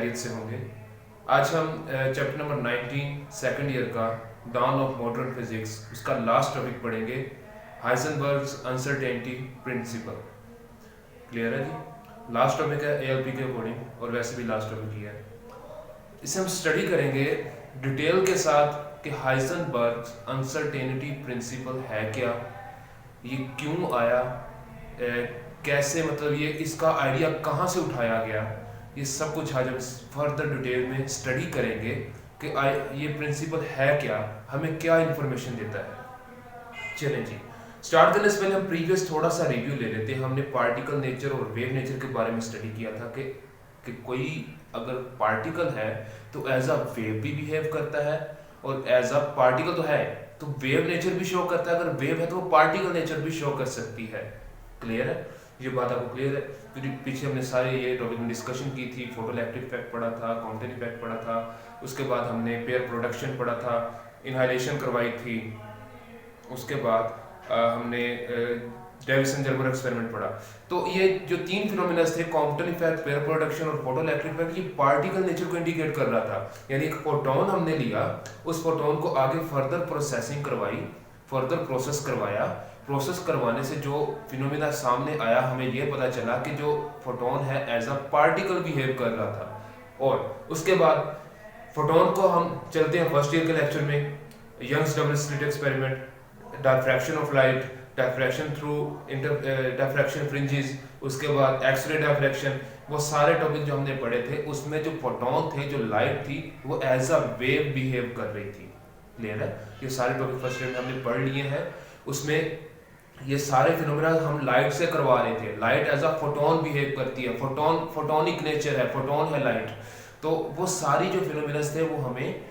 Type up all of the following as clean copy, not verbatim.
खैरियत से होंगे। आज हम चैप्टर नंबर 19 सेकंड ईयर का डाउन ऑफ मॉडर्न फिजिक्स उसका लास्ट टॉपिक पढ़ेंगे, हाइजेनबर्ग्स अनसर्टेनिटी प्रिंसिपल। क्लियर है जी? लास्ट टॉपिक है एएलपी के अकॉर्डिंग और वैसे भी लास्ट टॉपिक ही है। इसे हम स्टडी करेंगे डिटेल के साथ कि हाइजेनबर्ग्स अनसर्टेनिटी प्रिंसिपल है क्या, ये क्यों आया, कैसे मतलब ये इसका आइडिया कहाँ से उठाया गया, ये सब कुछ आज हम फर्दर डिटेल में स्टडी करेंगे कि ये प्रिंसिपल है क्या, हमें क्या इंफॉर्मेशन देता है। चलें जी, स्टार्ट करने से पहले हम प्रीवियस थोड़ा सा रिव्यू ले लेते हैं। हमने पार्टिकल नेचर और वेव नेचर के बारे में स्टडी किया था कि कोई अगर पार्टिकल है तो एज अ वेव भी बिहेव करता है और एज अ पार्टिकल तो है तो वेव नेचर भी शो करता है, अगर वेव है तो वो पार्टिकल नेचर भी शो कर सकती है। क्लियर है? ये बात आपको क्लियर है? फिर पीछे हमने सारे ये टॉपिक में डिस्कशन की थी, फोटोइलेक्ट्रिक इफेक्ट पढ़ा था, कॉम्पटेंट इफेक्ट पढ़ा था, उसके बाद हमने पेयर प्रोडक्शन पढ़ा था, इनहाइलेशन करवाई थी, उसके बाद हमने डेविसन-जर्मर एक्सपेरिमेंट पढ़ा। तो ये जो तीन फिनोमेना थे, कॉम्पटेंट इफेक्ट, पेयर प्रोडक्शन और फोटोइलेक्ट्रिक इफेक्ट, ये पार्टिकल नेचर को इंडिकेट कर रहा था। यानी एक फोटोन हमने लिया, उस फोटोन को आगे फर्दर प्रोसेसिंग करवाई, फर्दर प्रोसेस करवाया, प्रोसेस करवाने से जो फिनोमेना सामने आया, हमें ये पता चला कि जो फोटोन है एज अ पार्टिकल बिहेव कर रहा था। और उसके बाद फोटोन को हम चलते हैं फर्स्ट ईयर के लेक्चर में, Young's double slit experiment, diffraction of light, diffraction through diffraction fringes, उसके बाद एक्सरे डायफ्रैक्शन, वो सारे टॉपिक जो हमने पढ़े थे उसमें जो फोटोन थे, जो लाइट थी, वो एज अ वेव बिहेव कर रही थी। क्लियर है? ये सारे टॉपिक फर्स्ट ईयर में हमने पढ़ लिए हैं। उसमें ये सारे फिनोमेना हम लाइट से करवा रहे थे। Light as a photon behave करती है, फोटोनिक नेचर है, फोटोन है लाइट। तो वो सारी जो फिनोमेना थे वो हमें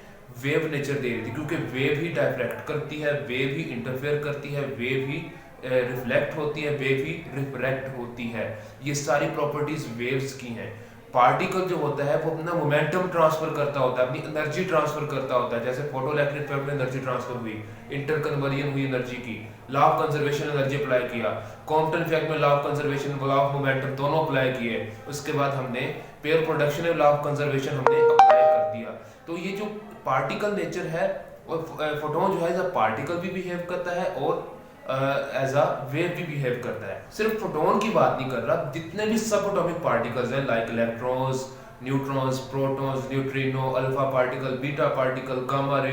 वेव नेचर दे रही थी, क्योंकि वेव ही डायफ्रैक्ट करती है, वेव ही इंटरफेयर करती है, वेव ही रिफ्लेक्ट होती है, वेव ही रिफ्रैक्ट होती है। ये सारी प्रॉपर्टीज वेव्स की हैं। पार्टिकल जो होता है वो अपना मोमेंटम ट्रांसफर करता होता है, अपनी एनर्जी ट्रांसफर करता होता है। जैसे फोटोइलेक्ट्रिक इफेक्ट में एनर्जी ट्रांसफर हुई, इंटरकन्वर्जन हुई एनर्जी की, law of conservation energy apply किया, कॉम्पटन इफेक्ट में law of conservation, law of momentum दोनों अप्लाई किए। उसके बाद हमने पेयर प्रोडक्शन में लॉ ऑफ कंजर्वेशन हमने अप्लाई कर दिया। तो ये जो पार्टिकल नेचर है, और फोटोन जो है एज अ पार्टिकल भी बिहेव करता है और एज अ वेव भी बिहेव करता है। सिर्फ फोटोन की बात नहीं कर रहा, जितने भी सब एटॉमिक पार्टिकल्स हैं like electrons, neutrons, protons, neutrino, alpha particle, beta particle, gamma ray,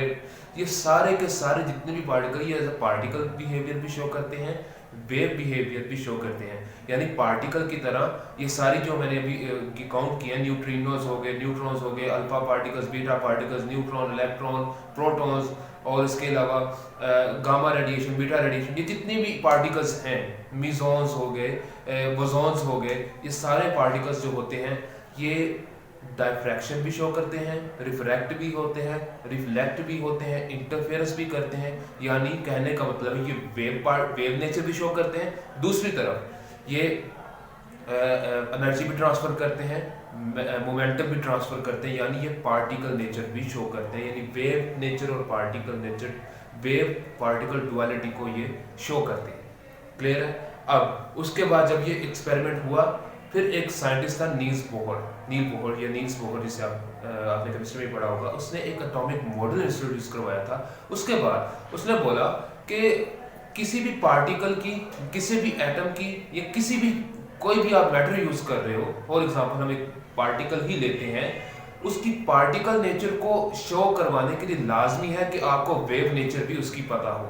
ये सारे के सारे जितने भी पार्टिकल ये एज अ पार्टिकल बिहेवियर भी शो करते हैं, वेव बिहेवियर भी शो करते हैं। यानी पार्टिकल की तरह ये सारी जो मैंने अभी काउंट किए, न्यूट्रिनोज हो गए, न्यूट्रॉन्स हो गए, alpha particles, beta particles, neutron, electron, protons, और इसके अलावा गामा रेडिएशन, बीटा रेडिएशन, ये जितने भी पार्टिकल्स हैं, मीजॉन्स हो गए, बोसॉन्स हो गए, ये सारे पार्टिकल्स जो होते हैं ये डायफ्रैक्शन भी शो करते हैं, रिफ्रैक्ट भी होते हैं, रिफ्लेक्ट भी होते हैं, इंटरफेरेंस भी करते हैं। यानी कहने का मतलब है ये वेव नेचर भी शो करते हैं, दूसरी तरफ ये एनर्जी भी ट्रांसफर करते हैं, मोमेंटम भी ट्रांसफर करते हैं, यानी ये पार्टिकल नेचर भी शो करते हैं। यानी वेव नेचर और particle nature, wave particle duality को ये शो करते हैं। क्लियर है? अब उसके बाद जब ये एक्सपेरिमेंट हुआ, फिर एक साइंटिस्ट था नील्स बोहर, जिसे आपने केमिस्ट्री में पढ़ा होगा, उसने एक एटॉमिक मॉडल इंट्रोड्यूस करवाया था। उसके बाद उसने बोला कि किसी भी पार्टिकल की, किसी भी एटम की, या किसी भी कोई भी आप मैटर यूज कर रहे हो, फॉर एग्जांपल हम एक पार्टिकल ही लेते हैं, उसकी पार्टिकल नेचर को शो करवाने के लिए लाजमी है कि आपको वेव नेचर भी उसकी पता हो।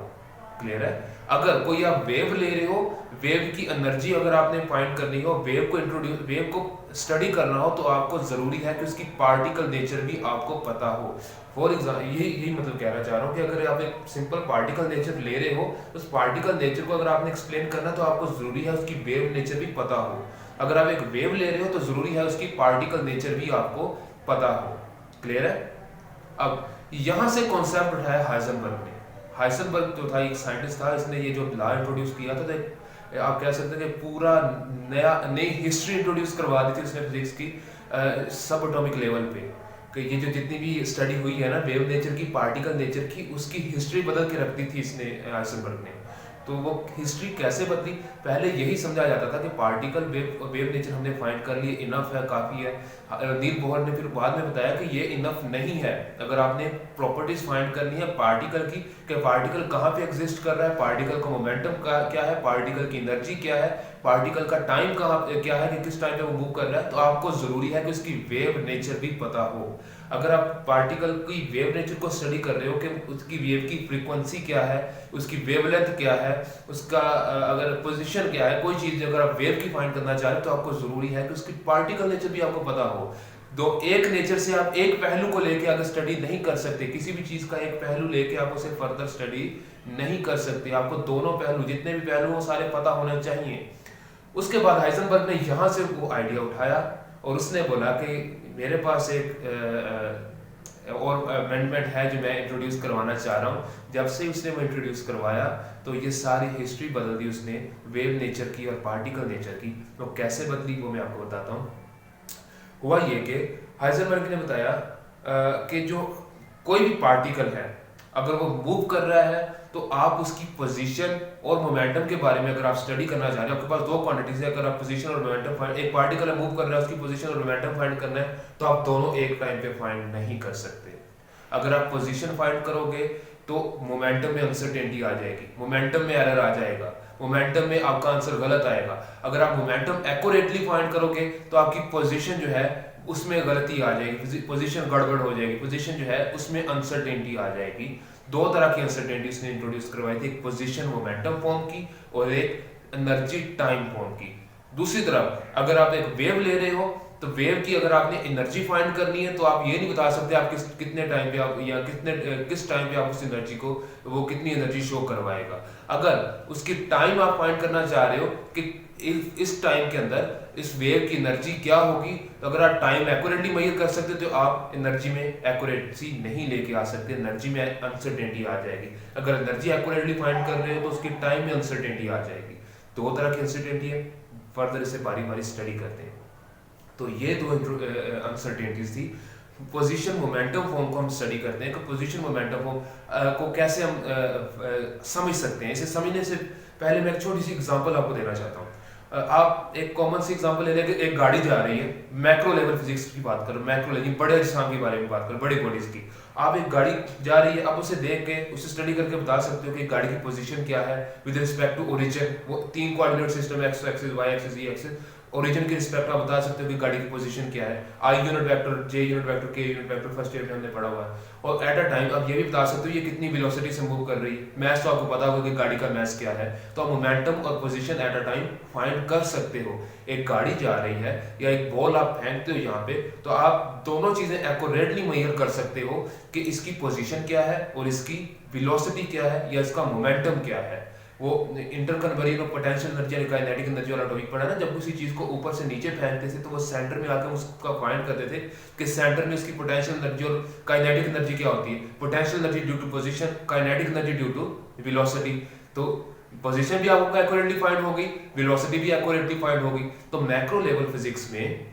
क्लियर है? अगर कोई आप वेव ले रहे हो, वेव की एनर्जी अगर आपने फाइंड करनी हो, वेव को स्टडी करना हो, तो आपको जरूरी है कि उसकी पार्टिकल नेचर भी आपको पता हो। फॉर एग्जाम्पल यही मतलब कहना चाह रहा हूँ कि अगर आप एक सिंपल पार्टिकल नेचर ले रहे हो, तो उस पार्टिकल नेचर को अगर आपने एक्सप्लेन करना, तो आपको जरूरी है उसकी वेव नेचर भी पता हो। अगर आप एक वेव ले रहे हो तो जरूरी है उसकी पार्टिकल नेचर भी आपको पता हो। क्लियर है? अब यहां से कॉन्सेप्ट उठाया हाइजेनबर्ग ने। हाइजेनबर्ग जो था एक साइंटिस्ट था, इसने ये जो लॉ इंट्रोड्यूस किया था, तो आप कह सकते हैं कि पूरा नई हिस्ट्री इंट्रोड्यूस करवा दी थी उसने फिजिक्स की सब एटॉमिक लेवल पे। कि ये जो जितनी भी स्टडी हुई है ना वेव नेचर की, पार्टिकल नेचर की, उसकी हिस्ट्री बदल के रख दी थी इसने, हाइजेनबर्ग ने। तो वो हिस्ट्री कैसे बदली? पहले यही समझा जाता था कि पार्टिकल वेव नेचर हमने फाइंड कर लिए, इनफ है, काफ़ी है। नील बोहर ने फिर बाद में बताया कि ये इनफ नहीं है। अगर आपने प्रॉपर्टीज फाइंड करनी है पार्टिकल की, कि पार्टिकल कहाँ पे एग्जिस्ट कर रहा है, पार्टिकल का मोमेंटम क्या है, पार्टिकल की एनर्जी क्या है, पार्टिकल का टाइम क्या है कि किस टाइम पे वो मूव कर रहा है, तो आपको ज़रूरी है कि उसकी वेव नेचर भी पता हो। अगर आप पार्टिकल की वेव नेचर को स्टडी कर रहे हो कि उसकी वेव की फ्रीक्वेंसी क्या है, उसकी वेवलेंथ क्या है, उसका अगर पोजीशन क्या है, कोई चीज़ अगर आप वेव की फाइंड करना चाह रहे हो तो आपको ज़रूरी है कि उसकी पार्टिकल नेचर भी आपको पता हो। दो एक नेचर से आप एक पहलू को लेके अगर स्टडी नहीं कर सकते, किसी भी चीज़ का एक पहलू लेके आप उसे फर्दर स्टडी नहीं कर सकते। आपको दोनों पहलू, जितने भी पहलू हो, सारे पता होने चाहिए। उसके बाद हाइजेनबर्ग ने यहाँ से वो आइडिया उठाया और उसने बोला कि मेरे पास एक और अमेंडमेंट है जो मैं इंट्रोड्यूस करवाना चाह रहा हूँ। जब से उसने वो इंट्रोड्यूस करवाया तो ये सारी हिस्ट्री बदल दी उसने, वेव नेचर की और पार्टिकल नेचर की। तो कैसे बदली वो मैं आपको बताता हूँ। हुआ ये कि हाइजेनबर्ग ने बताया कि जो कोई भी पार्टिकल है अगर वो मूव कर रहा है तो आप उसकी पोजीशन और मोमेंटम के बारे में अगर आप स्टडी करना चाह रहे हो, आपके पास दो क्वांटिटीज है, अगर आप पोजीशन और मोमेंटम फाइंड, एक पार्टिकल मूव कर रहा है उसकी पोजीशन और मोमेंटम फाइंड करना है, तो आप दोनों एक टाइम पे फाइंड नहीं कर सकते। अगर आप पोजीशन फाइंड करोगे तो मोमेंटम में अनसर्टेनिटी आ जाएगी, मोमेंटम में एरर आ जाएगा, मोमेंटम में आपका आंसर गलत आएगा। अगर आप मोमेंटम एक्यूरेटली फाइंड करोगे तो आपकी पोजीशन जो है उसमें गलती आ जाएगी, पोजीशन गड़बड़ हो जाएगी, पोजीशन जो है उसमें अनसर्टेनिटी आ जाएगी। दो तरह की अनसर्टेनिटी उसने इंट्रोड्यूस करवाई थी, एक पोजीशन मोमेंटम फॉर्म की और एक एनर्जी टाइम फॉर्म की। दूसरी तरफ अगर आप एक वेव ले रहे हो तो वेव की अगर आपने एनर्जी फाइंड करनी है तो आप ये नहीं बता सकते आप कितने टाइम पे आप या किस टाइम पे आप उस एनर्जी को, वो कितनी एनर्जी शो करवाएगा। अगर उसकी टाइम आप फाइंड करना चाह रहे हो कि इस टाइम के अंदर इस वेव की एनर्जी क्या होगी, तो अगर आप टाइम एक्यूरेटली मेजर कर सकते तो आप एनर्जी में एक्यूरेसी नहीं लेके आ सकते, एनर्जी में अनसर्टेनिटी आ जाएगी। अगर एनर्जी एक्यूरेटली फाइंड कर रहे हो तो उसकी टाइम में अनसर्टेनिटी आ जाएगी। दो तरह की अनसर्टेनिटी है, फर्दर इसे बारी बारी स्टडी करते हैं। तो ये दो अनसर्टेनिटीज थी। पोजीशन मोमेंटम फॉर्म को हम स्टडी करते हैं कि पोजीशन मोमेंटम फॉर्म को कैसे हम समझ सकते हैं। इसे समझने से पहले मैं एक छोटी सी एग्जांपल आपको देना चाहता हूँ। आप एक कॉमन सी एग्जांपल ले लें कि एक गाड़ी जा रही है, मैक्रो लेवल फिजिक्स की बात करो, मैक्रो लेवल बड़े अजसाम के बारे में बात करो, बड़ी बॉडीज की। आप एक गाड़ी जा रही है, आप उसे देख के उसे स्टडी करके बता सकते हो कि गाड़ी की पोजीशन क्या है विद रिस्पेक्ट टू ओरिजिन। वो तीन coordinate system, X axis, Y axis, E axis, origin के रिस्पेक्ट आप बता सकते हो कि गाड़ी की पोजीशन क्या है। I unit vector, J unit vector, के यूनिट वेक्टर फर्स्ट ईयर में हमने पढ़ा हुआ है। और एट अ टाइम आप ये भी बता सकते हो ये कितनी वेलोसिटी से मूव कर रही है। मैस तो आपको पता होगा कि गाड़ी का मैस क्या है, तो आप मोमेंटम और position at a time find कर सकते हो। एक गाड़ी जा रही है या एक बॉल आप फेंकते हो यहाँ पे, तो आप दोनों चीजें एक्यूरेटली मेजर कर सकते हो कि इसकी पोजीशन क्या है और इसकी वेलोसिटी क्या है या इसका मोमेंटम क्या है। वो इंटरकन्वर्जन ऑफ पोटेंशियल एनर्जी यानी काइनेटिक एनर्जी वाला टॉपिक पढ़ा ना, जब किसी चीज को ऊपर से नीचे फेंकते थे तो वो सेंटर में आकर उसका फाइंड करते थे कि सेंटर में इसकी पोटेंशियल एनर्जी और काइनेटिक एनर्जी क्या होती है। Potential energy due to position, kinetic energy due to velocity. तो पोजीशन भी आपको एक्यूरेटली फाइंड होगी, वेलोसिटी भी एक्यूरेटली फाइंड होगी। तो मैक्रो लेवल फिजिक्स में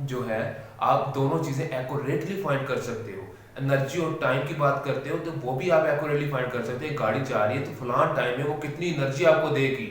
जो है आप दोनों चीजें एक्यूरेटली फाइंड कर सकते हो। एनर्जी और टाइम की बात करते हो तो वो भी आप एक्यूरेटली फाइंड कर सकते हैं। गाड़ी जा रही है तो फलान टाइम में वो कितनी एनर्जी आपको देगी,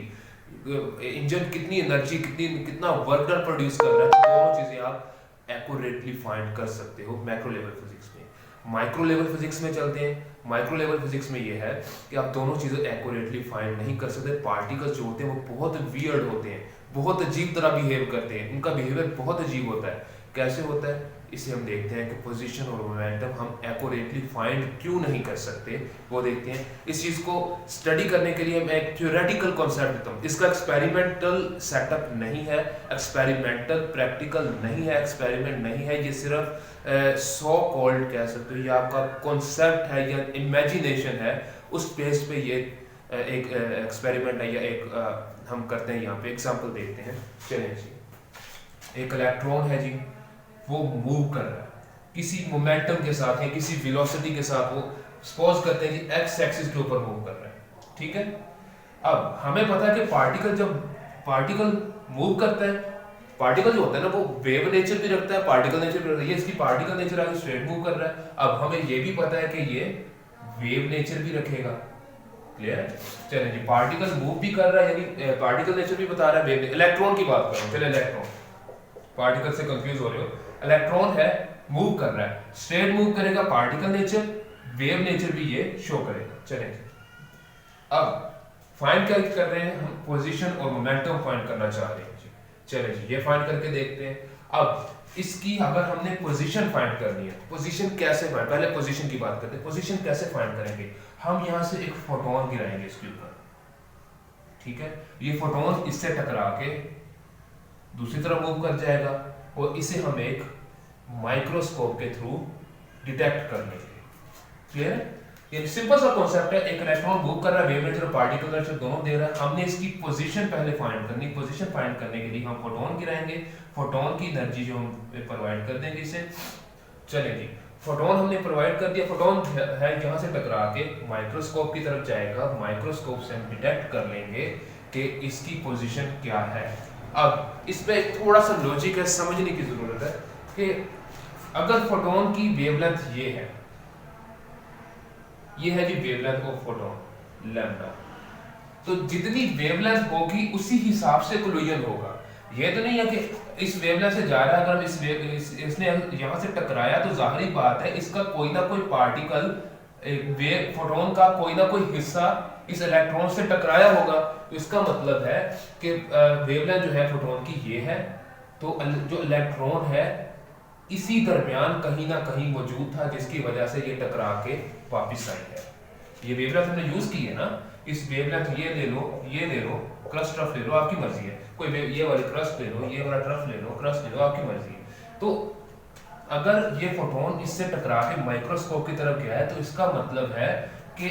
इंजन कितनी एनर्जी, कितना वर्क डन प्रोड्यूस कर रहा है, तो दोनों चीजें आप एक्यूरेटली फाइंड कर सकते हो मैक्रो लेवल फिजिक्स में। माइक्रो लेवल फिजिक्स में चलते हैं। माइक्रो लेवल फिजिक्स में ये है कि आप दोनों चीजें एक्यूरेटली फाइंड नहीं कर सकते। पार्टिकल्स जो होते हैं वो बहुत वियर्ड होते हैं, बहुत अजीब तरह बिहेव करते हैं, उनका बिहेवियर बहुत अजीब होता है। कैसे होता है इसे हम देखते हैं कि पोजीशन और मोमेंटम हम एक्यूरेटली फाइंड क्यों नहीं कर सकते, वो देखते हैं। इस चीज को स्टडी करने के लिए मैं एक थ्योरेटिकल कॉन्सेप्ट देता हूँ। इसका एक्सपेरिमेंटल सेटअप नहीं है, एक्सपेरिमेंटल प्रैक्टिकल नहीं है, एक्सपेरिमेंट नहीं है, ये सिर्फ सो कॉल्ड कह सकते हो, ये आपका कॉन्सेप्ट है या इमेजिनेशन है। उस बेस पे ये एक एक्सपेरिमेंट है या एक हम करते हैं। यहाँ पे एग्जाम्पल देखते हैं। चलें जी, एक इलेक्ट्रॉन है जी, वो मूव कर रहा है किसी मोमेंटम के साथ या किसी वेलोसिटी के साथ। वो सपोज करते हैं कि एक्स एक्सिस के ऊपर मूव कर रहा है, ठीक है। अब हमें पता है कि पार्टिकल मूव करता है, पार्टिकल जो होता है ना वो वेव नेचर भी रखता है, पार्टिकल नेचर भी रखता है। ये इसकी पार्टिकल नेचर आगे स्ट्रेट मूव कर रहा है। अब हमें ये भी पता है कि ये वेव नेचर भी रखेगा, क्लियर है? चलिए जी, पार्टिकल मूव भी कर रहा है, यानी पार्टिकल नेचर भी बता रहा है। वेव इलेक्ट्रॉन की बात करें, चलिए इलेक्ट्रॉन, पार्टिकल से कंफ्यूज हो रहे हो, इलेक्ट्रॉन है मूव कर रहा है, स्ट्रेट मूव करेगा, पार्टिकल नेचर वेव नेचर भी ये शो करेगा। चलिए अब फाइंड क्या कर रहे हैं हम, पोजीशन और मोमेंटम फाइंड करना चाह रहे हैं जी। चलिए जी, ये फाइंड करके देखते हैं। अब इसकी अगर हमने पोजीशन फाइंड करनी है, पोजीशन कैसे फाइंड, पहले पोजीशन की बात करते हैं। पोजीशन कैसे फाइंड करेंगे, हम यहां से एक फोटोन गिराएंगे इसके ऊपर, ठीक है? ये फोटोन इससे टकरा के दूसरी तरफ मूव कर जाएगा और इसे हम एक माइक्रोस्कोप के थ्रू डिटेक्ट कर लेंगे। क्लियर है? ये सिंपल सा कॉन्सेप्ट है, एक इलेक्ट्रॉन मूव कर रहा है, वेव नेचर और पार्टिकल नेचर दोनों दे रहा है, हमने इसकी पोजीशन पहले फाइंड करनी। पोजीशन फाइंड करने के लिए हम फोटोन गिराएंगे, फोटोन की एनर्जी जो हम प्रोवाइड कर देंगे इसे। चलिए जी, फोटोन हमने प्रोवाइड कर दिया, फोटोन है यहाँ से टकरा के माइक्रोस्कोप की तरफ जाएगा, माइक्रोस्कोप से हम डिटेक्ट कर लेंगे कि इसकी पोजीशन क्या है। अब इसमें थोड़ा सा लॉजिक है, समझने की जरूरत है कि अगर फोटोन की वेवलेंथ ये है जी वेवलेंथ ऑफ फोटोन लैम्डा, तो जितनी वेवलेंथ होगी उसी हिसाब से कोलिजन होगा। ये तो नहीं है कि इस वेवलेंथ से जा रहा है, अगर इसने यहाँ से टकराया तो जाहिर बात है इसका कोई ना कोई पार्टिकल, फोटोन का कोई ना कोई हिस्सा इस इलेक्ट्रॉन से टकराया होगा। तो इसका मतलब है कि वेवलेंथ जो है फोटोन की ये है, तो जो इलेक्ट्रॉन है इसी दरमियान कहीं ना कहीं मौजूद था, जिसकी वजह से ये टकरा के वापस आई है। ये वेवलेंथ हमने यूज की है ना, इस वेवलेंथ ये ले लो, क्रस्ट ट्रफ ले लो, आपकी मर्जी है, कोई ये वाली क्रस्ट ले लो, ये वाला ट्रफ ले लो, क्रस्ट ले लो, आपकी मर्जी है। तो अगर ये फोटोन इससे टकरा के माइक्रोस्कोप की तरफ गया है तो इसका मतलब है कि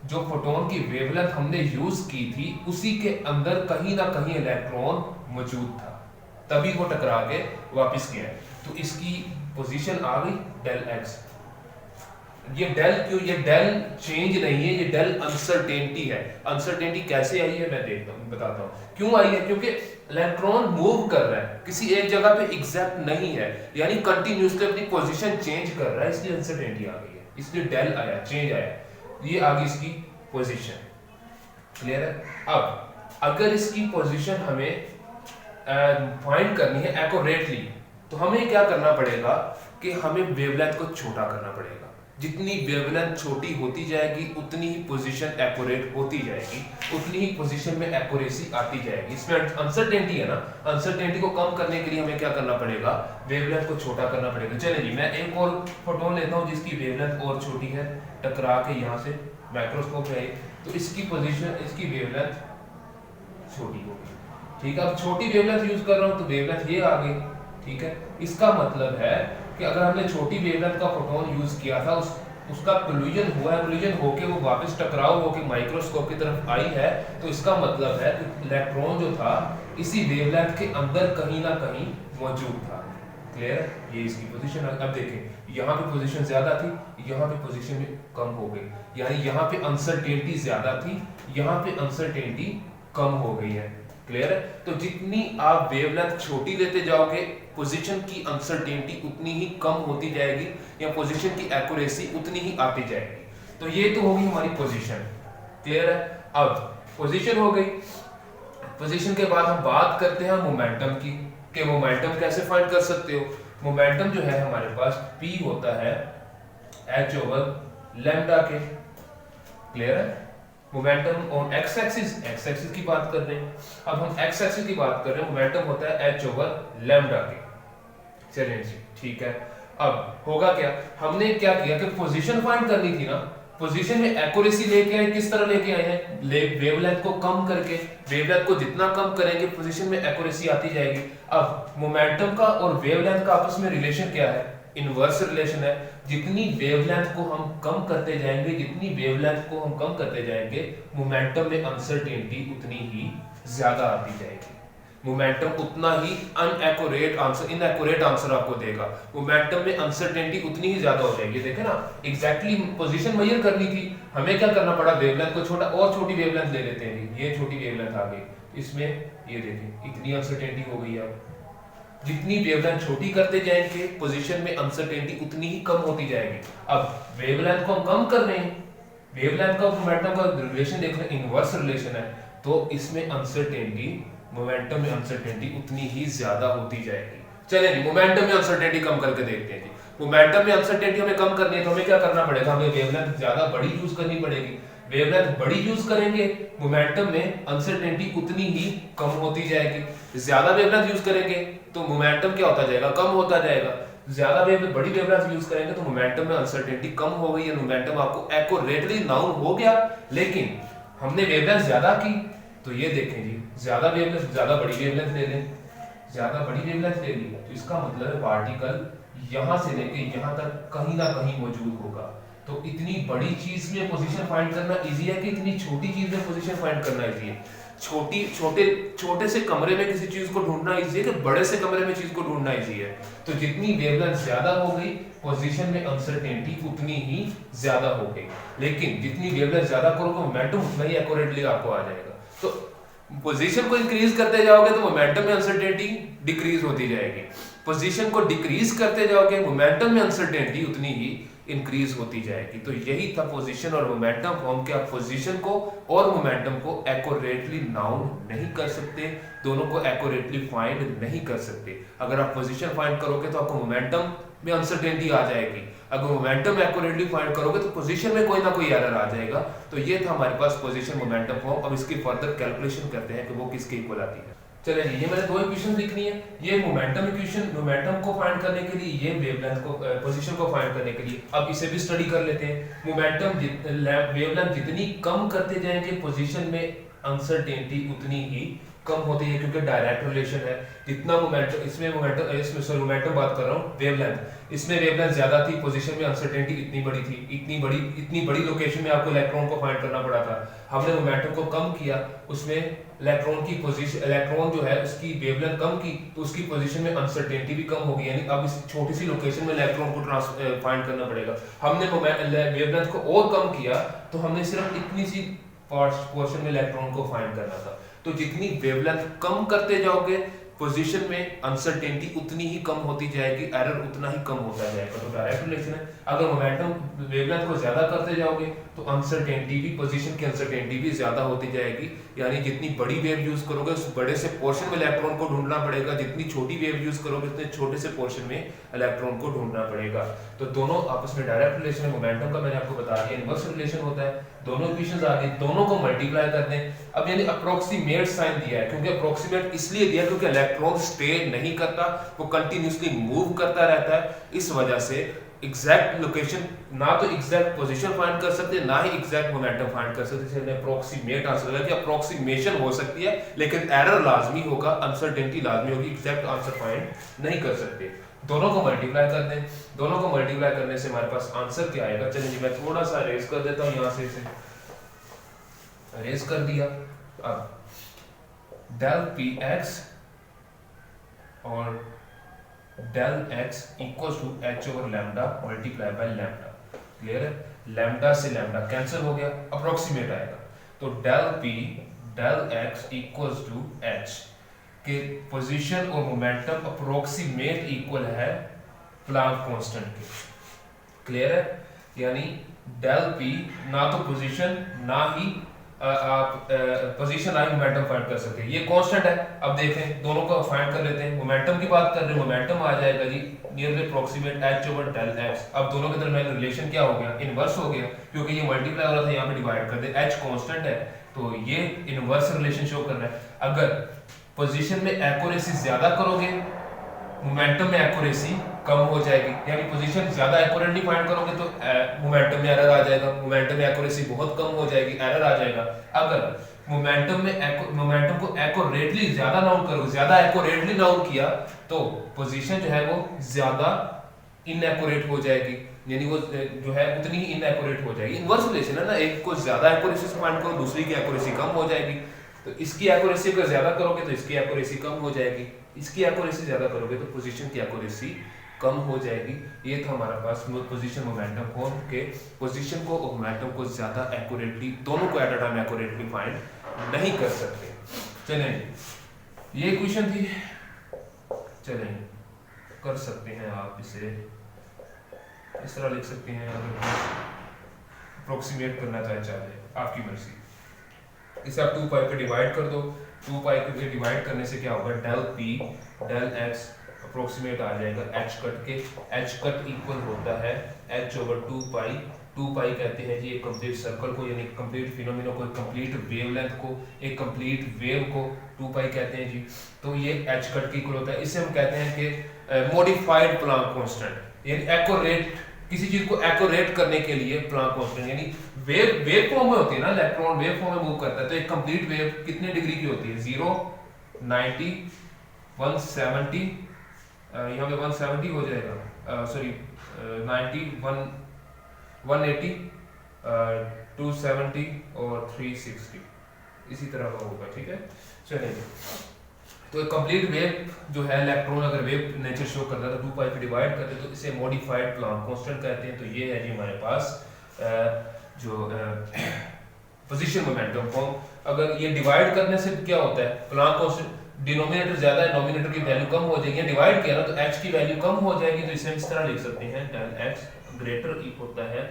जो फोटोन की वेवलेंथ हमने यूज की थी उसी के अंदर कहीं ना कहीं इलेक्ट्रॉन मौजूद था, तभी वो टकरा के वापस गया है। तो इसकी पोजीशन आ गई डेल एक्स। ये डेल क्यों, ये डेल चेंज नहीं है, ये डेल अनसर्टेनिटी है। अनसर्टेनिटी कैसे आई है मैं बताता हूँ क्यों आई है। क्योंकि इलेक्ट्रॉन मूव कर रहा है, किसी एक जगह पे एग्जैक्ट नहीं है, यानी कंटिन्यूसली अपनी पोजीशन चेंज कर रहा है, इसलिए अनसर्टेनिटी आ गई है, इसलिए डेल आया, चेंज आया, ये आ गई इसकी पोजीशन। क्लियर है? अब अगर इसकी पोजीशन हमें फाइंड करनी है एक्यूरेटली, तो हमें क्या करना पड़ेगा कि हमें वेवलेंथ को छोटा करना पड़ेगा। जितनी वेवलेंथ छोटी होती जाएगी उतनी ही पोजीशन एक्यूरेट होती जाएगी, उतनी ही पोजीशन में एक्यूरेसी आती जाएगी। इसमें अनसर्टेनिटी है ना, अनसर्टेनिटी को कम करने के लिए हमें क्या करना पड़ेगा, वेवलेंथ को छोटा करना पड़ेगा। चलिए जी, मैं एक और फोटोन लेता हूँ जिसकी वेवलेंथ और छोटी है, टकरा के यहाँ से माइक्रोस्कोप है, तो इसकी पोजीशन, इसकी वेवलेंथ छोटी होगी। ठीक है, अब छोटी वेवलेंथ यूज कर रहा हूँ तो वेवलेंथ ये आ गई। ठीक है, इसका मतलब है कि अगर हमने छोटी वेवलेंथ का फोटोन यूज किया था, उसका कोलिजन हुआ है, कोलिजन होके वो वापस टकराव होके माइक्रोस्कोप की तरफ आई है, तो इसका मतलब है कि इलेक्ट्रॉन जो था इसी वेवलेंथ के अंदर कहीं ना कहीं मौजूद था। क्लियर है? ये इसकी पोजीशन। अब देखें, यहाँ पे पोजीशन ज्यादा थी, यहाँ पे पोजीशन कम हो गई, यानी यहाँ पे अनसर्टेनिटी ज्यादा थी, यहाँ पे अनसर्टेनिटी कम हो गई है। क्लियर है? तो जितनी आप वेवलेंथ छोटी लेते जाओगे, पोजीशन की अनसर्टेनिटी उतनी ही कम होती जाएगी, या पोजीशन की एक्यूरेसी उतनी ही आती जाएगी। तो ये तो होगी हमारी पोजीशन। क्लियर है? अब पोजीशन हो गई, पोजीशन के बाद हम बात करते हैं मोमेंटम की, कि मोमेंटम कैसे फाइंड कर सकते हो। मोमेंटम जो है हमारे पास p होता है h/λ के। क्लियर है? मोमेंटम ऑन एक्स एक्सिस की बात कर रहे हैं, अब हम एक्स एक्सिस की बात कर रहे हैं, मोमेंटम होता है h/λ के। चलिए जी, ठीक है। अब होगा क्या, हमने क्या किया कि पोजीशन फाइंड करनी थी ना, पोजीशन में एक्यूरेसी लेके आए, किस तरह लेके आए हैं, वेवलेंथ को कम करके। वेवलेंथ को जितना कम करेंगे पोजीशन में एक्यूरेसी आती जाएगी। अब मोमेंटम का और वेवलेंथ का आपस में रिलेशन क्या है, इनवर्स रिलेशन है। जितनी वेवलेंथ को हम कम करते जाएंगे, जितनी वेवलेंथ को हम कम करते जाएंगे, मोमेंटम में अनसर्टेनिटी उतनी ही ज्यादा आती जाएगी। मोमेंटम उतना ही इनएक्यूरेट आंसर आपको देगा। मोमेंटम में अनसर्टेनिटी उतनी ही ज्यादा हो जाएगी। देखें ना, एग्जैक्टली पोजीशन मेजर करनी थी, हमें क्या करना पड़ा, वेवलेंथ को छोटा और छोटी वेवलेंथ ले लेते हैं। ये छोटी वेवलेंथ आ गई, इसमें ये देखें इतनी अनसर्टेनिटी हो गई। अब जितनी वेवलेंथ छोटी करते जाएंगे, पोजीशन में अनसर्टेनिटी उतनी ही कम होती जाएगी। अब वेवलेंथ को हम कम कर रहे हैं, वेवलेंथ का मोमेंटम का रिलेशन देख रहे हैं, इनवर्स रिलेशन है, तो इसमें अनसर्टेनिटी, मोमेंटम में अनसर्टेनिटी उतनी ही ज्यादा होती जाएगी। चलिए जी मोमेंटम में अनसर्टेनिटी कम करके देखते हैं जी। मोमेंटम में अनसर्टेनिटी हमें कम करनी है तो हमें क्या करना पड़ेगा, हमें वेवलेंथ ज्यादा बड़ी यूज करनी पड़ेगी। वेवलेंथ बड़ी यूज करेंगे, मोमेंटम में अनसर्टेनिटी उतनी ही कम होती जाएगी। ज्यादा वेवलेंथ यूज करेंगे तो मोमेंटम क्या होता जाएगा, कम होता जाएगा। ज्यादा बड़ी वेवलेंथ यूज करेंगे तो मोमेंटम में अनसर्टेनिटी कम हो गई है, मोमेंटम आपको एक्यूरेटली नाउन हो गया। लेकिन हमने वेवलेंथ ज्यादा की, तो ये देखें जी, ज्यादा वेवलेंथ, ज्यादा बड़ी वेवलेंथ ले लें, ज्यादा बड़ी वेवलेंथ ले ली तो इसका मतलब है पार्टिकल यहां से लेके यहां तक कहीं ना कहीं मौजूद होगा। तो इतनी बड़ी चीज में पोजीशन फाइंड करना इजी है कि इतनी छोटी चीज में पोजीशन फाइंड करना इजी है? छोटे से कमरे में किसी चीज को ढूंढना इजी है कि बड़े से कमरे में चीज को ढूंढना इजी है? तो जितनी वेवलेंथ ज्यादा हो गई, पोजीशन में अनसर्टेनिटी उतनी ही ज्यादा हो गई। लेकिन जितनी वेवलेंथ ज्यादा करोगे मोमेंटम उतना ही एक्यूरेटली आपको आ जाएगा। तो पोजीशन को इंक्रीज करते जाओगे तो मोमेंटम में अनसर्टेनिटी डिक्रीज होती जाएगी, पोजीशन को डिक्रीज करते जाओगे मोमेंटम में अनसर्टेनिटी उतनी ही इंक्रीज होती जाएगी। तो यही था पोजीशन और मोमेंटम फॉर्म के। आप पोजीशन को और मोमेंटम को एक्यूरेटली नाउन नहीं कर सकते, दोनों को एक्यूरेटली फाइंड नहीं कर सकते। अगर आप पोजीशन फाइंड करोगे तो आपको मोमेंटम में अनसर्टेनिटी आ जाएगी, अगर मोमेंटम एक्यूरेटली फाइंड करोगे तो पोजीशन में कोई ना कोई एरर आ जाएगा। तो ये था हमारे पास पोजीशन मोमेंटम फॉर्म। अब इसकी फर्दर कैलकुलेशन करते हैं कि वो किसके इक्वल आती है। चलिए ये मैंने दो इक्वेशन लिखनी है, ये मोमेंटम इक्वेशन, मोमेंटम को फाइंड करने के लिए, ये वेवलेंथ को, पोजीशन को फाइंड करने के लिए। अब इसे भी स्टडी कर लेते हैं। मोमेंटम वेवलेंथ जितनी कम करते जाएंगे पोजीशन में अनसर्टेनिटी उतनी ही कम होती है, क्योंकि डायरेक्ट रिलेशन है। जितना मोमेंटम इसमें मोमेंटम बात कर रहा हूँ, वेवलेंथ, इसमें वेवलेंथ ज्यादा थी, पोजीशन में अनसर्टेनिटी इतनी बड़ी थी, इतनी बड़ी लोकेशन में आपको इलेक्ट्रॉन को फाइंड करना पड़ा था। हमने मोमेंटम को कम किया, उसमें इलेक्ट्रॉन की पोजीशन, इलेक्ट्रॉन जो है उसकी वेवलेंथ कम की, तो उसकी पोजीशन में अनसर्टेनिटी भी कम होगी। यानी अब इस छोटी सी लोकेशन में इलेक्ट्रॉन को फाइंड करना पड़ेगा। हमने वेवलेंथ को और कम किया तो हमने सिर्फ इतनी सी पोर्शन में इलेक्ट्रॉन को फाइंड करना था। तो जितनी वेवलेंथ कम करते जाओगे पोजीशन में अनसर्टेनिटी उतनी ही कम होती जाएगी, एरर उतना ही कम होता जाएगा। तो डायरेक्ट रिलेशन है। अगर मोमेंटम वेवलेंथ को ज्यादा करते जाओगे तो अनसर्टेनिटी भी, पोजीशन की अनसर्टेनिटी भी ज्यादा होती जाएगी। यानी जितनी बड़ी वेव यूज करोगे उस बड़े से पोर्शन में इलेक्ट्रॉन को ढूंढना पड़ेगा, जितनी छोटी वेव यूज करोगे उतने छोटे से पोर्शन में इलेक्ट्रॉन को ढूंढना पड़ेगा। तो दोनों आपस में डायरेक्ट रिलेशन है। मोमेंटम का मैंने आपको बता दिया इनवर्स रिलेशन होता है। दोनों इक्वेशंस आ गई, दोनों को मल्टीप्लाई कर दें। अब यानी अप्रोक्सीमेट साइन दिया है, क्योंकि अप्रोक्सीमेट इसलिए दिया क्योंकि इलेक्ट्रॉन स्टे नहीं करता, वो कंटिन्यूअसली मूव करता रहता है। इस वजह से एग्जैक्ट लोकेशन, ना तो एग्जैक्ट पोजीशन फाइंड कर सकते, ना ही एग्जैक्ट मोमेंटम फाइंड कर सकते। इसलिए अप्रोक्सीमेट आंसर है कि अप्रोक्सीमेशन हो सकती है लेकिन एरर लाजमी होगा, अनसर्टेनिटी लाजमी होगी, एग्जैक्ट आंसर फाइंड नहीं कर सकते। दोनों को मल्टीप्लाई कर दें, दोनों को मल्टीप्लाई करने से हमारे पास आंसर क्या आएगा। चलिए जी मैं थोड़ा सा अरेज कर देता हूँ, यहाँ से इसे अरेज कर दिया। अब डेल पी एक्स और del X equal to H over lambda multiply by lambda. Clear है? लैम्डा से लैम्डा कैंसिल हो गया, अप्रोक्सीमेट आएगा। तो del P del X equal to H के पोजीशन और मोमेंटम अप्रोक्सीमेट इक्वल है प्लांक कांस्टेंट के। क्लियर है? यानी डेल पी ना तो पोजीशन ना ही आप पोजीशन ना ही मोमेंटम फाइंड कर सकते हैं, ये कांस्टेंट है। अब देखें दोनों को फाइंड कर लेते हैं। मोमेंटम की बात कर रहे हैं, मोमेंटम आ जाएगा G nearly approximate H over del X. अब दोनों के दरमियान रिलेशन क्या हो गया, इनवर्स हो गया, क्योंकि ये मल्टीप्लाई हो रहा था, यहाँ पे डिवाइड कर दे, एच कांस्टेंट है तो ये इनवर्स रिलेशन शो कर रहा है। अगर पोजीशन में एक्यूरेसी ज्यादा करोगे मोमेंटम में एक्यूरेसी कम हो जाएगी, यानी पोजीशन ज्यादा एक्यूरेटली फाइंड करोगे तो मोमेंटम में एरर आ जाएगा, मोमेंटम में एक्यूरेसी बहुत कम हो जाएगी, एरर आ जाएगा। अगर मोमेंटम को एक्यूरेटली ज्यादा नाउन करोगे, ज्यादा एक्यूरेटली नाउन किया तो पोजीशन जो है वो ज्यादा इनएक्यूरेट हो जाएगी, यानी वो जो है उतनी ही इनएक्यूरेट हो जाएगी। इनवर्स रिलेशन है ना, एक को ज्यादा एक्यूरेसी से फाइंड करो, दूसरी की एक्यूरेसी कम हो जाएगी। तो इसकी एक्यूरेसी को ज्यादा करोगे तो इसकी एक्यूरेसी कम हो जाएगी, इसकी एक्यूरेसी ज्यादा करोगे तो पोजीशन की एक्यूरेसी कम हो जाएगी। ये था हमारा पास पोजीशन मोमेंटम फॉर्म के पोजीशन को और मोमेंटम को ज्यादा एक्यूरेटली, दोनों को at a time accurately find नहीं कर सकते। चलें ये इक्वेशन थी, चलें कर सकते हैं आप इसे इस तरह लिख सकते हैं। अप्रोक्सीमेट करना चाहे आपकी मर्जी। इसे आप 2 पाई पे डिवाइड कर दो, 2 पाई पे डिवाइड करने से क्या होगा, del P del X approximate आ जाएगा एच कट के। एच कट इक्वल होता है एच ओवर 2 पाई। 2 पाई कहते हैं जी एक कंप्लीट सर्कल को, यानी कंप्लीट फिनोमिना को, एक कंप्लीट वेवलेंथ को, एक कंप्लीट वेव को 2 पाई कहते हैं जी। तो ये एच कट के इक्वल होता है। इसे हम कहते हैं कि मॉडिफाइड प्लांक कांस्टेंट, यानी एक्यूरेट, किसी चीज को एक्यूरेट करने के लिए प्लांक कांस्टेंट, यानी वेव फॉर्म में होती है ना, इलेक्ट्रॉन वेव फॉर्म में मूव करता है, तो एक कंप्लीट वेव कितने डिग्री की होती है, 0, 90, 170, यहाँ पे 170 हो जाएगा, सॉरी 90, 180, 270 और 360 इसी तरह का होगा, ठीक है। चलिए, तो एक कंप्लीट वेव जो है, इलेक्ट्रॉन अगर वेव नेचर शो करता है तो 2 पाई पे डिवाइड करते हैं, तो इसे मॉडिफाइड प्लांक कांस्टेंट कहते हैं। तो ये है जी हमारे पास जो पोजीशन मोमेंटम फॉर्म। अगर ये डिवाइड करने से क्या होता है, प्लांक कांस्टेंट डिनोमिनेटर ज्यादा है, नोमिनेटर की वैल्यू कम हो जाएगी, डिवाइड किया ना तो h की वैल्यू कम हो जाएगी, तो इसे हम इस तरह लिख सकते हैं डेल x ग्रेटर होता है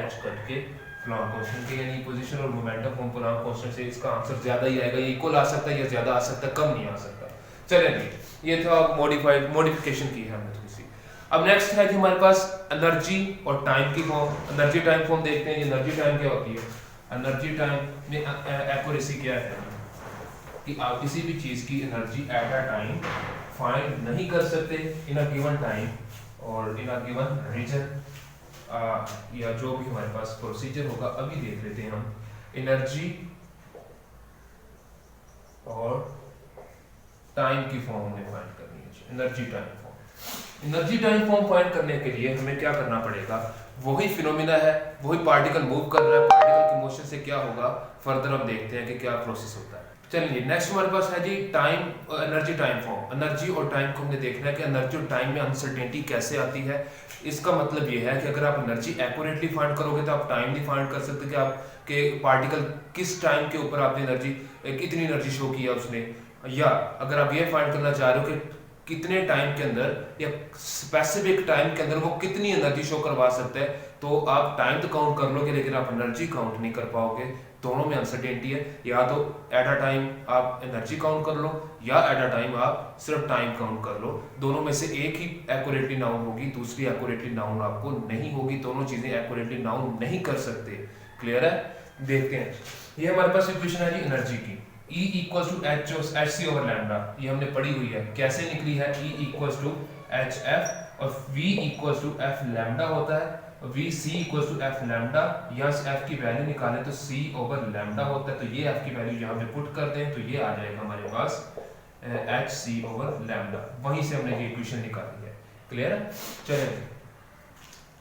h कट के प्लांक कांस्टेंट के, यानी पोजीशन और मोमेंटम फॉर्म प्लांक कांस्टेंट से इसका आंसर ज्यादा ही आएगा, ये इक्वल आ सकता है या ज्यादा आ सकता है, कम नहीं आ सकता। चलिए, ये था मॉडिफिकेशन की है हमने थोड़ी सी। अब नेक्स्ट है कि हमारे पास एनर्जी और टाइम की फॉर्म। एनर्जी टाइम फॉर्म देखते हैं। एनर्जी टाइम क्या होती है, एनर्जी टाइम में एक्यूरेसी क्या है कि आप किसी भी चीज की energy at a time find नहीं कर सकते इन अ गिवन टाइम और इन अ गिवन रीजन, या जो भी हमारे पास प्रोसीजर होगा अभी देख लेते हैं हम। एनर्जी और टाइम की फॉर्म हमें फाइंड करनी है, energy time form. Energy time form find करने के लिए हमें क्या करना पड़ेगा, वही फिनोमिना है, वही पार्टिकल मूव कर रहा है, पार्टिकल की मोशन से क्या होगा, फर्दर हम देखते हैं कि क्या प्रोसेस होता है। चलिए, नेक्स्ट हमारे पास है G time, energy time form. Energy और टाइम को हमने देखना है कि एनर्जी और टाइम में अनसर्टेनिटी कैसे आती है। इसका मतलब ये है कि अगर आप एनर्जी एक्यूरेटली फाइंड करोगे तो आप टाइम नहीं फाइंड कर सकते कि आप के पार्टिकल किस टाइम के ऊपर आपने एनर्जी, कितनी एनर्जी शो किया उसने, या अगर आप ये फाइंड करना चाह रहे हो कि कितने टाइम के अंदर या स्पेसिफिक टाइम के अंदर वो कितनी एनर्जी शो करवा सकता है, तो आप टाइम तो काउंट कर लोगे लेकिन आप एनर्जी काउंट नहीं कर पाओगे। दोनों में अनसर्टेनिटी है, या तो एट अ टाइम आप एनर्जी काउंट कर लो या एट अ टाइम आप सिर्फ टाइम काउंट कर लो। दोनों में से एक ही एक्यूरेटली नाउन होगी, दूसरी एक्यूरेटली नाउन आपको नहीं होगी, दोनों चीजें एक्यूरेटली नाउन नहीं कर सकते। क्लियर है? देखते हैं, ये हमारे पास इक्वेशन है जी एनर्जी की। E equals to H C over lambda, ये हमने पढ़ी हुई है, कैसे निकली है, E equals to H F और V equals to F lambda होता है, V C equals to F lambda, यहाँ से F की वैल्यू निकालें तो C ओवर लैम्डा होता है, तो ये F की वैल्यू यहाँ पे पुट कर दें तो ये आ जाएगा हमारे पास एच सी ओवर लैम्डा, वहीं से हमने ये इक्वेशन निकाली है। क्लियर है? चलिए,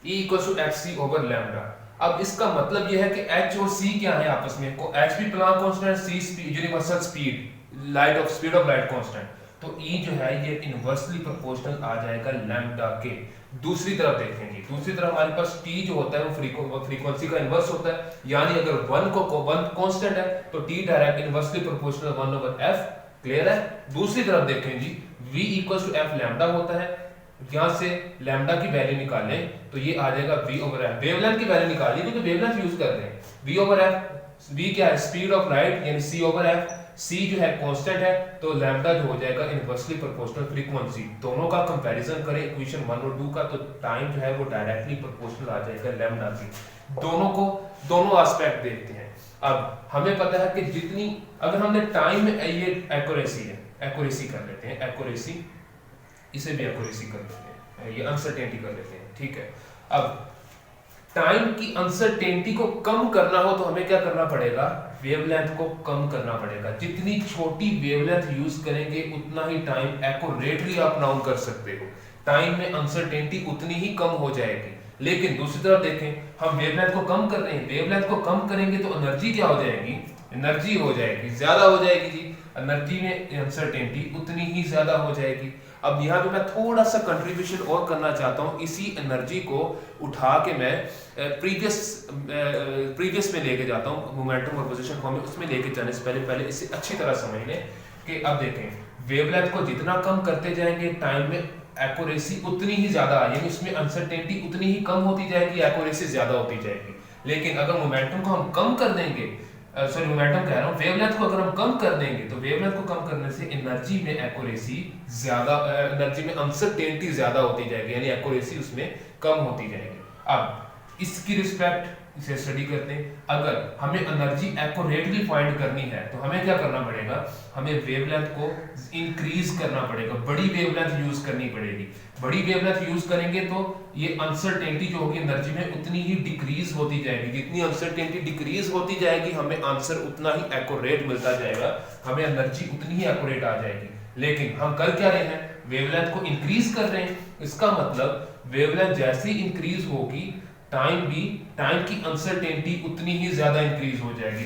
E equals to H C over lambda. अब इसका मतलब यह है कि H और C क्या है आपस में, को H भी Planck constant, C speed, universal speed, light of speed of light constant, तो E जो है ये इनवर्सली प्रोपोर्शनल आ जाएगा लैम्डा के। दूसरी तरफ देखेंगे, दूसरी तरफ हमारे पास T जो होता है वो फ्रीक्वेंसी का इनवर्स होता है, यानी अगर 1 कांस्टेंट है तो T direct inversely proportional 1 over F। Clear है? दूसरी तरफ देखें जी, V equals to F lambda होता है, यहाँ से लैम्डा की वैल्यू निकालें तो ये आ जाएगा V ओवर एफ। वेवलेंथ की वैल्यू निकाली क्योंकि वेवलेंथ यूज कर रहे हैं, V ओवर एफ, V क्या है, स्पीड ऑफ लाइट, यानी C ओवर एफ। C जो है कांस्टेंट है तो लैम्डा जो हो जाएगा इनवर्सली प्रोपोर्शनल फ्रीक्वेंसी। दोनों का कंपैरिजन करें इक्वेशन 1 और 2 का, तो टाइम जो है वो डायरेक्टली प्रोपोर्शनल आ जाएगा लैम्डा की। दोनों एस्पेक्ट देखते हैं। अब हमें पता है कि जितनी, अगर हमने टाइम में ये एक्यूरेसी है, एक्यूरेसी कर लेते हैं, एक्यूरेसी, इसे भी एक्यूरेसी कर लेते हैं, ये अनसर्टेनिटी कर लेते हैं, ठीक है। अब टाइम की अनसर्टेनिटी को कम करना हो तो हमें क्या करना पड़ेगा, वेवलेंथ को कम करना पड़ेगा। जितनी छोटी वेवलेंथ यूज करेंगे उतना ही टाइम एक्यूरेटली आप नाउन कर सकते हो, टाइम में अनसर्टेनिटी उतनी ही कम हो जाएगी। लेकिन दूसरी तरफ देखें, हम वेवलेंथ को कम कर रहे हैं, वेवलेंथ को कम करेंगे तो एनर्जी क्या हो जाएगी, एनर्जी हो जाएगी, ज्यादा हो जाएगी जी, एनर्जी में अनसर्टेनिटी उतनी ही ज्यादा हो जाएगी। अब यहाँ पे मैं थोड़ा सा कंट्रीब्यूशन और करना चाहता हूँ, इसी एनर्जी को उठा के मैं प्रीवियस में लेके जाता हूँ, मोमेंटम और पोजीशन फॉर्म में, उसमें लेके जाने से पहले इसे अच्छी तरह समझ लें कि अब देखें, वेवलेंथ को जितना कम करते जाएंगे टाइम में एक्यूरेसी उतनी ही ज्यादा, यानी उसमें अनसर्टेनिटी उतनी ही कम होती जाएगी, एक्यूरेसी ज्यादा होती जाएगी। लेकिन अगर मोमेंटम को हम कम कर देंगे, सॉरी मोमेंटम कह रहा हूँ, वेवलेंथ को अगर हम कम कर देंगे तो वेवलेंथ को कम करने से एनर्जी में एक्यूरेसी ज्यादा, एनर्जी में अनसर्टेनिटी ज्यादा होती जाएगी, यानी एक्यूरेसी उसमें कम होती जाएगी। अब इसकी रिस्पेक्ट इसे स्टडी करते हैं। अगर हमें एनर्जी एक्यूरेटली फाइंड करनी है तो हमें क्या करना पड़ेगा, हमें वेवलेंथ को इंक्रीज करना पड़ेगा, बड़ी वेवलेंथ यूज करनी पड़ेगी। बड़ी वेवलेंथ यूज करेंगे तो ये अनसर्टेनिटी जो होगी एनर्जी में उतनी ही डिक्रीज होती जाएगी। जितनी अनसर्टेनिटी डिक्रीज होती जाएगी हमें आंसर उतना ही एक्यूरेट मिलता जाएगा, हमें एनर्जी उतनी ही एक्यूरेट आ जाएगी। लेकिन हम कर क्या रहे हैं, वेवलेंथ को इंक्रीज कर रहे हैं। इसका मतलब वेवलेंथ जैसे ही इंक्रीज होगी टाइम की अनसर्टेनिटी उतनी ही ज्यादा इंक्रीज हो जाएगी,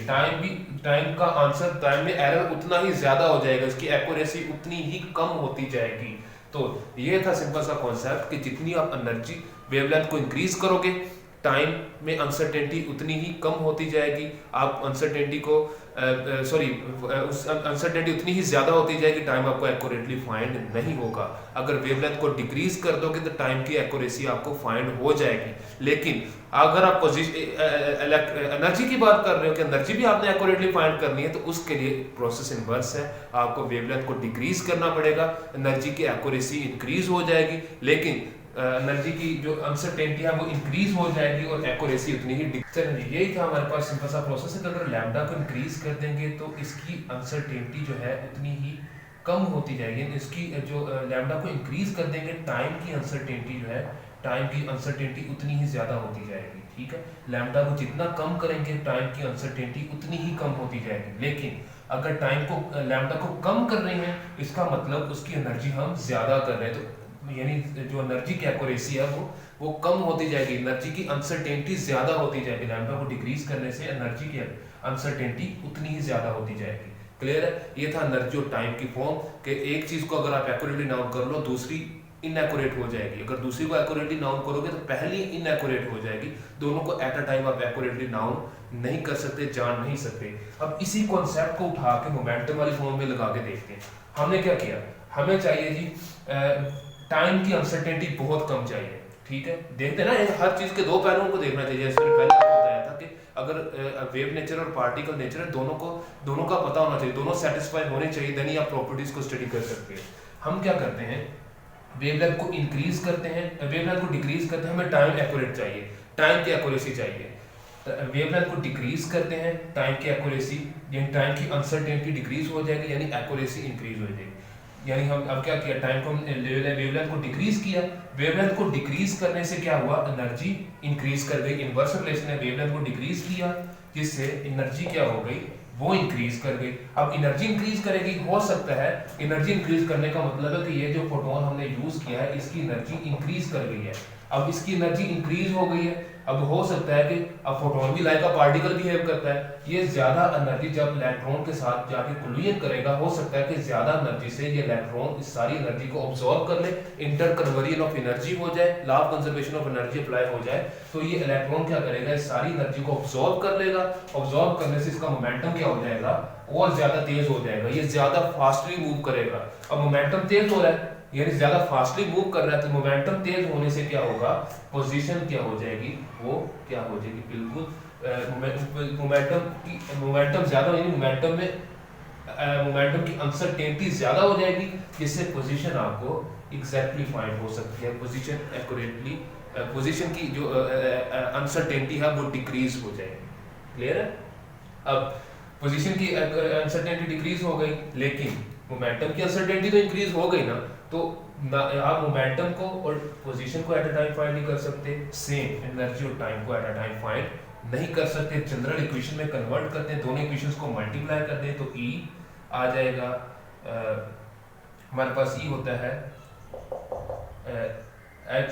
टाइम का आंसर, टाइम में एरर उतना ही ज्यादा हो जाएगा, इसकी एक्यूरेसी उतनी ही कम होती जाएगी। तो ये था सिंपल सा कॉन्सेप्ट कि जितनी आप एनर्जी वेवलेंथ को इंक्रीज करोगे टाइम में अनसर्टेनिटी उतनी ही कम होती जाएगी, आप अनसर्टेनिटी को अनसर्टेनिटी उतनी ही ज्यादा होती जाएगी, टाइम आपको एक्यूरेटली फाइंड नहीं होगा। अगर वेवलेंथ को डिक्रीज कर दोगे तो टाइम की एक्यूरेसी आपको फाइंड हो जाएगी। लेकिन अगर आप एनर्जी की बात कर रहे हो कि एनर्जी भी आपने एक्यूरेटली फाइंड करनी है तो उसके लिए प्रोसेस इनवर्स है, आपको वेवलेंथ को डिक्रीज करना पड़ेगा, एनर्जी की एक्यूरेसी इंक्रीज हो जाएगी, लेकिन एनर्जी की जो अनसर्टेनिटी है वो इंक्रीज हो जाएगी और एक्यूरेसी उतनी ही चलिए यही था हमारे पास सिंपल सा प्रोसेस है कि अगर लैम्डा को इंक्रीज कर देंगे तो इसकी अनसर्टेनिटी जो है उतनी ही कम होती जाएगी। इसकी जो लैम्डा को इंक्रीज कर देंगे टाइम की अनसर्टेनिटी जो है, टाइम की अनसर्टेनिटी उतनी ही ज्यादा होती जाएगी। ठीक है, लैम्डा को जितना कम करेंगे टाइम की अनसर्टेनिटी उतनी ही कम होती जाएगी। लेकिन अगर टाइम को लैम्डा को कम कर रहे हैं इसका मतलब उसकी एनर्जी हम ज्यादा कर रहे हैं, तो यानी जो एनर्जी की एक्यूरेसी है वो कम होती जाएगी, एनर्जी की अनसर्टेनिटी ज्यादा होती जाएगी। लैम्डा को डिक्रीज करने से एनर्जी की अनसर्टेनिटी उतनी ही ज्यादा होती जाएगी। क्लियर है, ये था एनर्जी और टाइम की फॉर्म कि एक चीज को अगर आप एक्यूरेटली नाउन कर लो दूसरी इनएक्यूरेट हो जाएगी, अगर दूसरी को एक्यूरेटली नाउन करोगे तो पहली इनएक्यूरेट हो जाएगी। दोनों को एट अ टाइम आप एक्यूरेटली नाउन नहीं कर सकते, जान नहीं सकते। अब इसी कॉन्सेप्ट को उठा के मोमेंटम वाली फॉर्म में लगा के देखते हैं। हमने क्या किया, हमें चाहिए जी टाइम की अनसर्टेनिटी बहुत कम चाहिए। ठीक है, देखते हैं ना हर चीज के दो पहलुओं को देखना चाहिए। जैसे मैंने पहले आपको बताया था कि अगर वेव नेचर और पार्टिकल नेचर है दोनों का पता होना चाहिए, दोनों सेटिस्फाई होने चाहिए, देन ही आप प्रॉपर्टीज को स्टडी कर सकते हैं। हम क्या करते हैं, वेवलेंथ को इंक्रीज करते हैं, वेवलेंथ को डिक्रीज करते हैं, हमें टाइम एक्यूरेट चाहिए, टाइम की एक्यूरेसी चाहिए। वेवलेंथ को डिक्रीज करते हैं, टाइम की एक्यूरेसी यानी टाइम की अनसर्टेनिटी डिक्रीज हो जाएगी, यानी एक्यूरेसी इंक्रीज हो जाएगी। यानी हम अब क्या किया, टाइम को वेवलेंथ को डिक्रीज किया, वेवलेंथ को डिक्रीज करने से क्या हुआ, एनर्जी इंक्रीज कर गई। इनवर्स रिलेशन है, वेवलेंथ को डिक्रीज किया जिससे एनर्जी क्या हो गई, वो इंक्रीज कर गई। अब एनर्जी इंक्रीज करेगी, हो सकता है एनर्जी इंक्रीज करने का मतलब है कि ये जो फोटोन हमने यूज किया है इसकी एनर्जी इंक्रीज कर गई है। अब इसकी एनर्जी इंक्रीज हो गई है, अब हो सकता है कि अब फोटोन भी लाइक अ पार्टिकल बिहेव करता है, ये ज्यादा एनर्जी जब इलेक्ट्रॉन के साथ जाके कोलिजन करेगा, हो सकता है कि ज्यादा एनर्जी से ये इलेक्ट्रॉन इस सारी एनर्जी को ऑब्जॉर्व कर ले, इंटर कन्वर्जन ऑफ एनर्जी हो जाए, law of conservation of energy apply हो जाए, तो ये इलेक्ट्रॉन क्या करेगा, इस सारी एनर्जी को ऑब्जॉर्व कर लेगा। ऑब्जॉर्व करने से इसका मोमेंटम क्या हो जाएगा, और ज्यादा तेज हो जाएगा, ये ज्यादा फास्टली मूव करेगा। अब मोमेंटम तेज हो रहा है यानी ज्यादा फास्टली मूव कर रहा है, तो मोमेंटम तेज होने से क्या होगा, पोजीशन क्या हो जाएगी, वो क्या हो जाएगी, बिल्कुल मोमेंटम ज्यादा, यानी मोमेंटम की अनसर्टेनिटी ज्यादा हो जाएगी, जिससे पोजीशन आपको एग्जैक्टली फाइंड हो सकती है, पोजीशन एक्यूरेटली, पोजीशन की जो अनसर्टेनिटी है वो डिक्रीज हो जाएगी। क्लियर है, अब पोजीशन की अनसर्टेनिटी डिक्रीज हो गई, लेकिन मोमेंटम की अनसर्टेनिटी तो इंक्रीज हो गई ना, तो आप मोमेंटम को और पोजीशन को एट अ टाइम फाइंड नहीं कर सकते, सेम एनर्जी और टाइम को एट अ टाइम फाइंड नहीं कर सकते। जनरल इक्वेशन में कन्वर्ट करते हैं, दोनों इक्वेशंस को मल्टीप्लाई कर दें तो ई आ जाएगा, हमारे पास ई होता है एच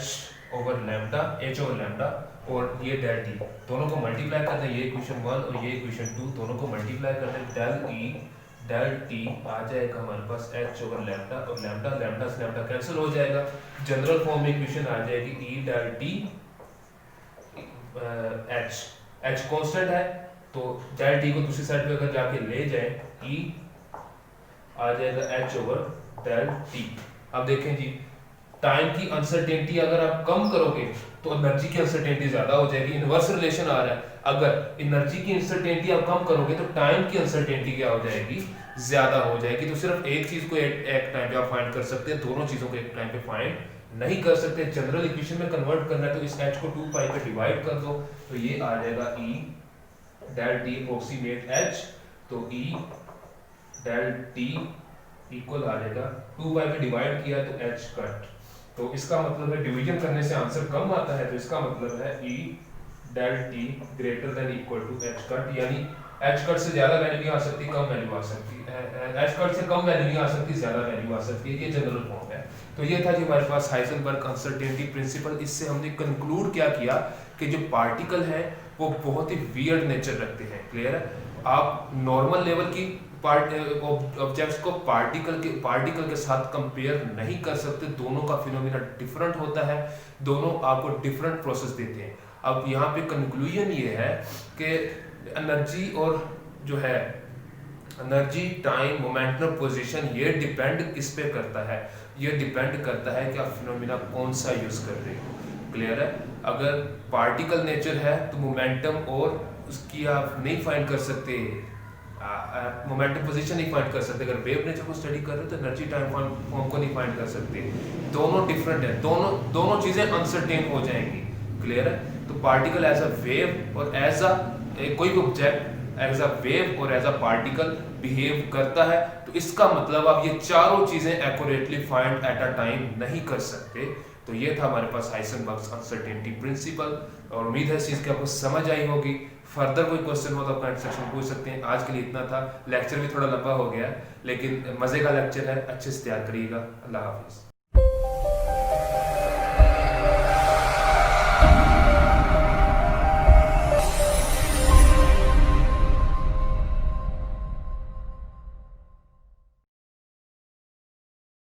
ओवर लैम्डा और ये डेल टी, दोनों को मल्टीप्लाई कर दें, ये इक्वेशन 1 और ये इक्वेशन 2 दोनों को मल्टीप्लाई कर दें, डेल ई डेल टी आ जाएगा हमारे पास एच ओवर लैम्डा, और लैम्डा से लैम्डा कैंसिल हो जाएगा, जनरल फॉर्म में इक्वेशन आ जाएगी E del T H constant है, तो डेल टी को दूसरी साइड पे अगर जाके ले जाए ई आ जाएगा एच ओवर डेल टी। अब देखें जी, टाइम की अनसर्टेनिटी अगर आप कम करोगे तो एनर्जी की अनसर्टेनिटी ज्यादा हो जाएगी। इनवर्स रिलेशन आ रहा है, अगर एनर्जी की अनसर्टेनिटी आप कम करोगे तो टाइम की अनसर्टेनिटी क्या हो जाएगी, ज्यादा हो जाएगी। तो सिर्फ एक चीज को एक टाइम पे आप फाइंड कर सकते हैं, दोनों चीजों को एक टाइम पे फाइंड नहीं कर सकते। जनरल इक्वेशन में कन्वर्ट करना है तो इस h को 2 पाई पे डिवाइड कर दो, तो ये आ जाएगा E del T approximate h, तो E डेल टी इक्वल आ जाएगा 2 पाई पे डिवाइड किया तो h कट, तो इसका मतलब है डिवीजन करने से आंसर कम आता है, तो इसका मतलब है E del T greater than equal to h cut, यानी h कट से ज्यादा वैल्यू नहीं आ सकती, कम वैल्यू आ सकती है, h कट से कम वैल्यू नहीं आ सकती, ज्यादा वैल्यू आ सकती है। ये जनरल फॉर्म है। तो ये था जी हमारे पास हाइजेनबर्ग अनसर्टेनिटी प्रिंसिपल। इससे हमने कंक्लूड क्या किया कि जो पार्टिकल है वो बहुत ही वियर्ड नेचर रखते हैं। क्लियर है? आप नॉर्मल लेवल की ऑब्जेक्ट्स को पार्टिकल के साथ कंपेयर नहीं कर सकते, दोनों का फिनोमिना डिफरेंट होता है, दोनों आपको डिफरेंट प्रोसेस देते हैं। अब यहाँ पे कंक्लूजन ये है कि एनर्जी और जो है एनर्जी, टाइम, मोमेंटम, पोजीशन, ये डिपेंड किस पे करता है, ये डिपेंड करता है कि आप फिनोमिना कौन सा यूज कर रहे हो। क्लियर है? अगर पार्टिकल नेचर है तो मोमेंटम और उसकी आप नहीं फाइंड कर सकते, मोमेंटम पोजीशन नहीं फाइंड कर सकते। अगर वेव नेचर को स्टडी कर रहे हो तो एनर्जी टाइम फॉर्म को नहीं फाइंड कर सकते। दोनों डिफरेंट है, दोनों चीजें अनसर्टेन हो जाएंगी। क्लियर है? तो पार्टिकल एज अ वेव और एज अ कोई भी ऑब्जेक्ट एज अ वेव और एज अ पार्टिकल बिहेव करता है, तो इसका मतलब आप ये चारों चीजें accurately find at a time नहीं कर सकते। तो ये था हमारे पास हाइजेनबर्ग्स अनसर्टेनिटी प्रिंसिपल, और उम्मीद है इस चीज की आपको समझ आई होगी। फर्दर कोई क्वेश्चन हो तो आप कमेंट सेक्शन में पूछ सकते हैं। आज के लिए इतना था, लेक्चर भी थोड़ा लंबा हो गया लेकिन मजे का लेक्चर है, अच्छे से तैयार करिएगा। अल्लाह हाफिज।